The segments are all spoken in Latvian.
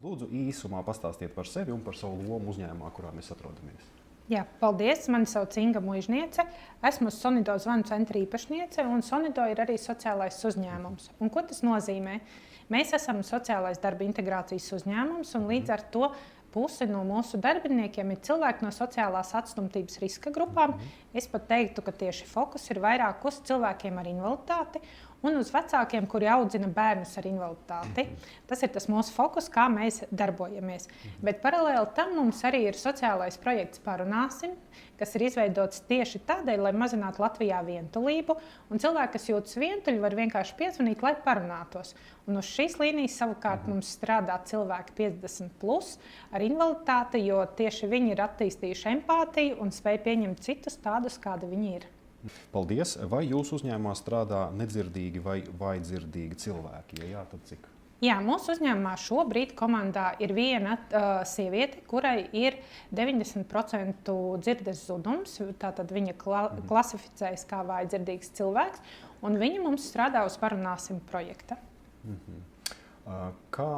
Lūdzu, īsumā pastāstiet par sevi un par savu lomu uzņēmumā, kurā mēs atrodamies. Jā, paldies. Mani sauc Inga Muižniece. Esmu Sonido zvanu centra īpašniece, un Sonido ir arī sociālais uzņēmums. Un ko tas nozīmē? Mēs esam sociālais darba integrācijas uzņēmums, un līdz ar to pusi no mūsu darbiniekiem ir cilvēki no sociālās atstumtības riska grupām. Es pat teiktu, ka tieši fokus ir vairāk uz cilvēkiem ar invaliditāti un uz vecākiem, kuri audzina bērnus ar invaliditāti. Tas ir tas mūsu fokus, kā mēs darbojamies. Bet paralēli tam mums arī ir sociālais projekts Parunāsim, kas ir izveidots tieši tādēļ, lai mazinātu Latvijā vientulību. Un cilvēki, kas jūtas vientuļi, var vienkārši piezvanīt, lai parunātos. Un uz šīs līnijas savukārt mums strādā cilvēki 50+ ar invaliditāti, jo tieši viņi ir attīstījuši empātiju un spēj pieņemt citus tādus, kādi viņi ir. Paldies! Vai jūsu uzņēmumā strādā nedzirdīgi vai vājdzirdīgi cilvēki? Ja jā, tad cik? Jā, mūsu uzņēmumā šobrīd komandā ir viena sieviete, kurai ir 90% dzirdes zudums. Tātad viņa klasificējas kā vājdzirdīgs cilvēks, un viņa mums strādā uz Parunāsim projekta. Kā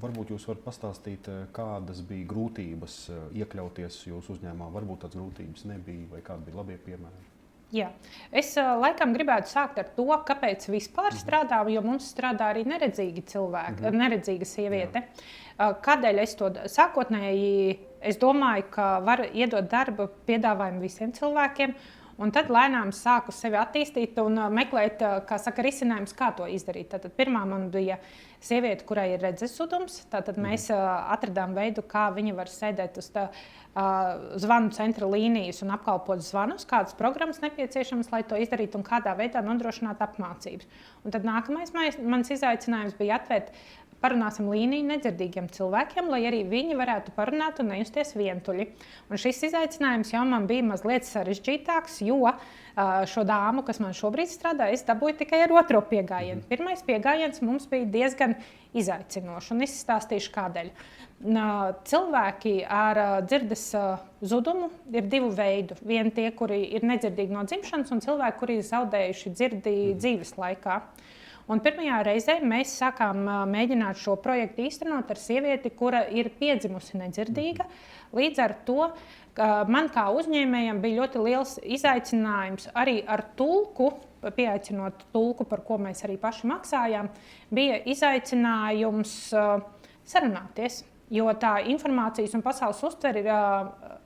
varbūt jūs varat pastāstīt, kādas bija grūtības iekļauties jūsu uzņēmumā? Varbūt tādas grūtības nebija, vai kādi bija labie piemēri? Jā. Es laikam gribētu sākt ar to, kāpēc vispār strādā, jo mums strādā arī neredzīgi cilvēki, neredzīga sieviete. Kādēļ es to sākotnēji domāju, ka var iedot darba piedāvājumu visiem cilvēkiem, un tad lēnām sāku sevi attīstīt un meklēt, kā saka, risinājumus, kā to izdarīt. Tātad pirmā man bija sieviete, kurai ir redzes zudums. Tātad mēs atradām veidu, kā viņa var sēdēt uz zvanu centra līnijas un apkalpot zvanus, kādas programmas nepieciešamas, lai to izdarītu un kādā veidā nodrošināt apmācības. Un tad nākamais mans izaicinājums bija atvērt Parunāsim līniju nedzirdīgiem cilvēkiem, lai arī viņi varētu parunāt un nejusties vientuļi. Un šis izaicinājums jau man bija mazliet sarežģītāks, jo šo dāmu, kas man šobrīd strādā, es dabūju tikai ar otro piegājienu. Pirmais piegājiens mums bija diezgan izaicinošs, un es izstāstīšu kādēļ. Cilvēki ar dzirdes zudumu ir divu veidu. Vieni tie, kuri ir nedzirdīgi no dzimšanas, un cilvēki, kuri ir zaudējuši dzirdi dzīves laikā. Un pirmajā reizē mēs sākām mēģināt šo projektu īstenot ar sievieti, kura ir piedzimusi nedzirdīga. Līdz ar to man kā uzņēmējam bija ļoti liels izaicinājums arī ar tulku, pieaicinot tulku, par ko mēs arī paši maksājām, bija izaicinājums sarunāties, jo tā informācijas un pasaules uztvere ir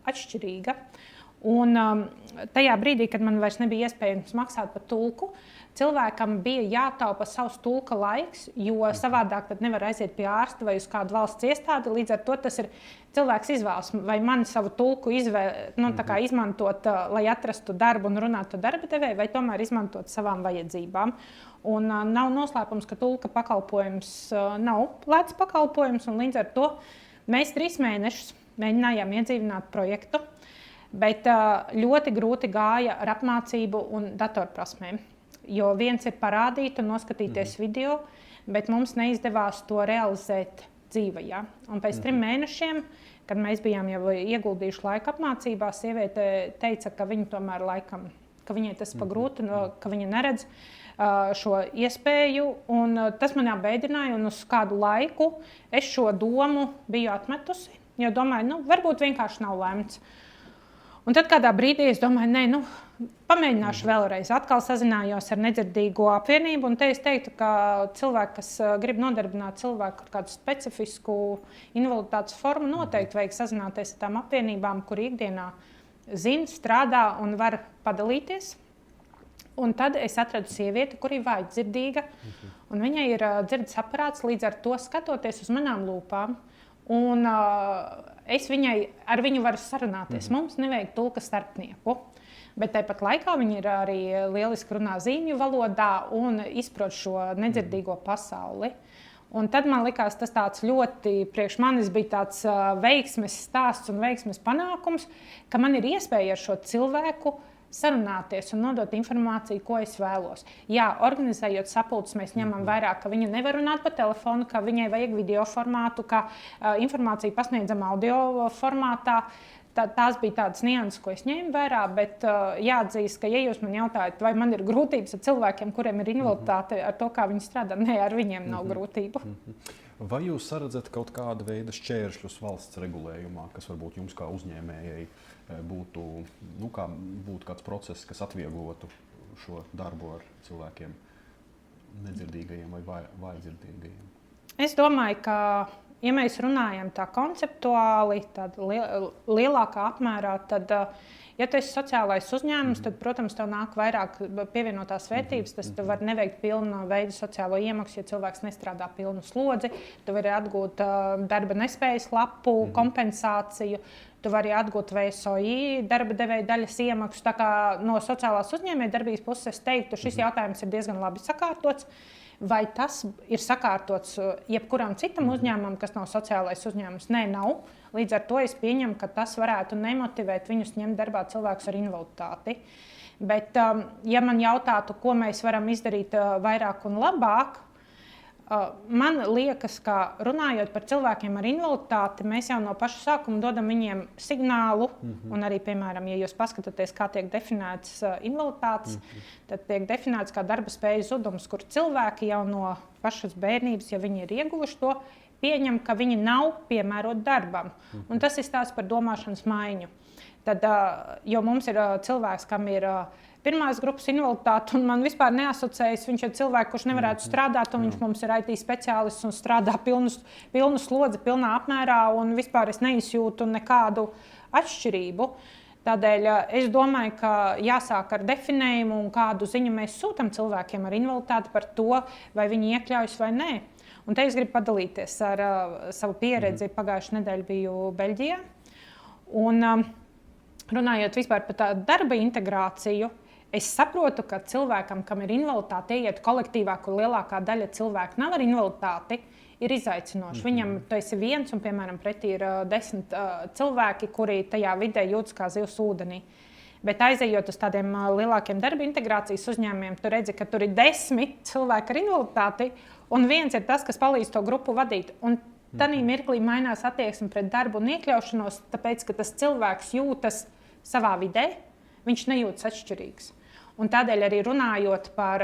atšķirīga. Un tajā brīdī, kad man vairs nebija iespējams maksāt par tulku, cilvēkam bija jātaupa savs tulka laiks, jo savādāk tad nevar aiziet pie ārsta vai uz kādu valsts iestādi. Līdz ar to tas ir cilvēks izvēles, vai man savu tulku izmantot, lai atrastu darbu un runātu ar darba devēju, vai tomēr izmantot savām vajadzībām. Un nav noslēpums, ka tulka pakalpojums nav lēts pakalpojums, un līdz ar to mēs 3 mēnešus mēģinājām iedzīvināt projektu, bet ļoti grūti gāja ar apmācību un datorprasmēm. Jo viens ir parādīt un noskatīties video, bet mums neizdevās to realizēt dzīvajā. Un pēc 3 mēnešiem, kad mēs bijām jau ieguldījuši laika apmācībā, sieviete teica, ka viņa tomēr laikam, ka viņai tas pa grūti, ka viņa neredz šo iespēju. Un tas man apbēdināja, un uz kādu laiku es šo domu biju atmetusi, jo domāju, varbūt vienkārši nav lemts. Un tad kādā brīdī es domāju, pamēģināšu vēlreiz. Atkal sazinājos ar nedzirdīgo apvienību, un te es teiktu, ka cilvēki, kas grib nodarbināt cilvēku ar kādu specifisku invaliditātes formu, noteikti vajag sazināties ar tām apvienībām, kuri ikdienā zina, strādā un var padalīties. Un tad es atradu sievieti, kur ir vājdzirdīga, un viņai ir dzirdes aparāts, līdz ar to skatoties uz manām lūpām. Un es ar viņu varu sarunāties. Mums nevajag tulka starpnieku. Bet tāpat laikā viņi ir arī lieliski runā zīmju valodā un izprot šo nedzirdīgo pasauli. Un tad man likās, tas tāds ļoti priekš manis bija tāds veiksmes stāsts un veiksmes panākums, ka man ir iespēja ar šo cilvēku sarunāties un nodot informāciju, ko es vēlos. Jā, organizējot sapulces, mēs ņemam vērā, ka viņa nevar runāt pa telefonu, ka viņai vajag video formātu, ka informāciju pasniedzam audio formātā. Tās bija tādas nianses, ko es ņēmu vērā, bet jāatzīst, ka, ja jūs man jautājat, vai man ir grūtības ar cilvēkiem, kuriem ir invaliditāte, ar to, kā viņi strādā, nē, ar viņiem nav grūtību. Vai jūs redzat kaut kādu veidu šķēršļus valsts regulējumā, kas varbūt jums kā uzņēmējai būtu kāds process, kas atvieglotu šo darbu ar cilvēkiem nedzirdīgajiem vai vājdzirdīgajiem? Es domāju, ka, ja mēs runājam tā konceptuāli, tad lielākā apmērā, tad, ja tu esi sociālais uzņēmums, tad, protams, tev nāk vairāk pievienotās vērtības. Tas tu vari neveikt pilnu veidu sociālo iemaksu, ja cilvēks nestrādā pilnu slodzi. Tu vari atgūt darba nespējas lapu, kompensāciju. Tu vari atgūt VSOI, darba devēja daļas iemaksu. Tā kā no sociālās uzņēmējdarbības puses es teiktu, šis jautājums ir diezgan labi sakārtots. Vai tas ir sakārtots jebkuram citam uzņēmumam, kas nav sociālais uzņēmums? Nē, nav. Līdz ar to es pieņemu, ka tas varētu nemotivēt viņus ņemt darbā cilvēkus ar invaliditāti. Bet, ja man jautātu, ko mēs varam izdarīt vairāk un labāk, man liekas, ka runājot par cilvēkiem ar invaliditāti, mēs jau no paša sākuma dodam viņiem signālu. Un arī, piemēram, ja jūs paskatāties, kā tiek definēts invaliditātes, tad tiek definēts kā darba spējas zudums, kur cilvēki jau no pašas bērnības, ja viņi ir ieguvuši to, pieņem, ka viņi nav piemēroti darbam. Un tas ir stāsts par domāšanas maiņu. Tad, jo mums ir cilvēks, kam ir pirmās grupas invaliditāte, un man vispār neasociējas, viņš ir cilvēks, kurš nevarētu strādāt, un viņš mums ir IT speciālists un strādā pilnu slodzi, pilnā apmērā, un vispār es neizjūtu nekādu atšķirību. Tādēļ es domāju, ka jāsāk ar definējumu, un kādu ziņu mēs sūtam cilvēkiem ar invaliditāti par to, vai viņi iekļaujas vai nē. Un te es gribu padalīties ar savu pieredzi. Pagājušajā nedēļā biju Beļģijā. Un, runājot vispār par tādu darba integrāciju, es saprotu, ka cilvēkam, kam ir invaliditāte, ieiet kolektīvā, kur lielākā daļa cilvēku nav ar invaliditāti, ir izaicinoši. Viņam tu esi viens, un, piemēram, pretī ir 10 cilvēki, kuri tajā vidē jūtas kā zivs ūdenī. Bet aizejot uz tādiem lielākiem darba integrācijas uzņēmumiem, tu redzi, ka tur ir 10 cilvēki ar invaliditāti, un viens ir tas, kas palīdz to grupu vadīt. Un tādā mirklī mainās attieksme pret darbu un iekļaušanos, tāpēc, ka tas cilvēks jūtas savā vidē, viņš nejūtas atšķirīgs. Un tādēļ arī runājot par,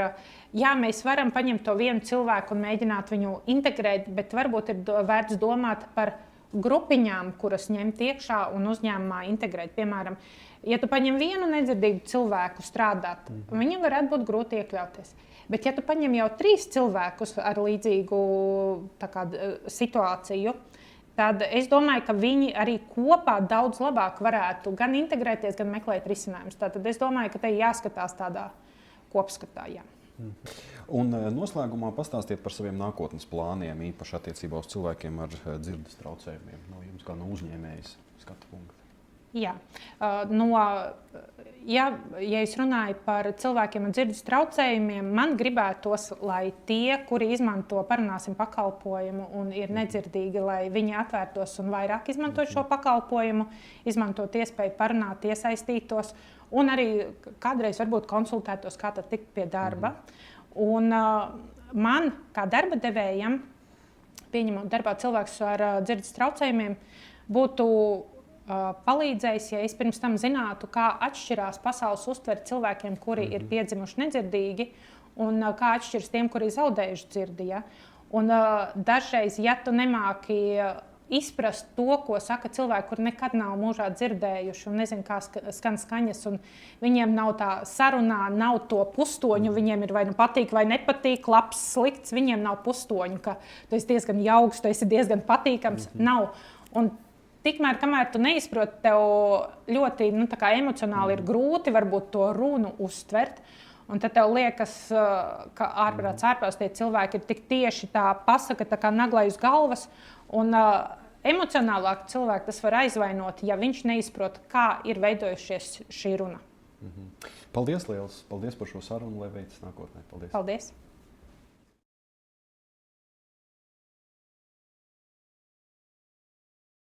mēs varam paņemt to vienu cilvēku un mēģināt viņu integrēt, bet varbūt ir vērts domāt par grupiņām, kuras ņemt iekšā un uzņēmumā integrēt. Piemēram, ja tu paņem vienu nedzirdīgu cilvēku strādāt, viņam varētu būt grūti iekļauties. Bet ja tu paņem jau 3 cilvēkus ar līdzīgu situāciju, tad es domāju, ka viņi arī kopā daudz labāk varētu gan integrēties, gan meklēt risinājumus. Tātad es domāju, ka te jāskatās tādā kopskatā. Jā. Un noslēgumā pastāstiet par saviem nākotnes plāniem, īpaši attiecībā uz cilvēkiem ar dzirdes traucējumiem, no jums kā no uzņēmējas skatu punkta. Jā. Ja es runāju par cilvēkiem ar dzirdes traucējumiem, man gribētos, lai tie, kuri izmanto parunāsim pakalpojumu un ir nedzirdīgi, lai viņi atvērtos un vairāk izmantot šo pakalpojumu, izmantot iespēju parunāt, iesaistītos un arī kādreiz varbūt konsultētos, kā tad tikt pie darba. Un man, kā darba devējam, pieņemot darbā cilvēkus ar dzirdes traucējumiem, būtu palīdzējis, ja es pirms tam zinātu, kā atšķirās pasaules uztvere cilvēkiem, kuri ir piedzimuši nedzirdīgi, un kā atšķiras tiem, kuri ir zaudējuši dzirdi. Ja? Un dažreiz, ja tu nemāki izprast to, ko saka cilvēki, kuri nekad nav mūžā dzirdējuši un nezina, kā skan skaņas, un viņiem nav tā sarunā, nav to pustoņu, viņiem ir vai nu patīk, vai nepatīk, labs, slikts, viņiem nav pustoņu, ka tu esi diezgan jauks, tu esi diezgan patīkams, nav. Un tikmēr, kamēr tu neizproti, tev ļoti emocionāli ir grūti varbūt to runu uztvert. Un tad tev liekas, ka ārprāts tie cilvēki ir tik tieši tā pasaka, tā kā naglai uz galvas. Un emocionālāk cilvēku tas var aizvainot, ja viņš neizprot, kā ir veidojušies šī runa. Paldies liels! Paldies par šo sarunu, lai veicas nākotnē. Paldies! Paldies.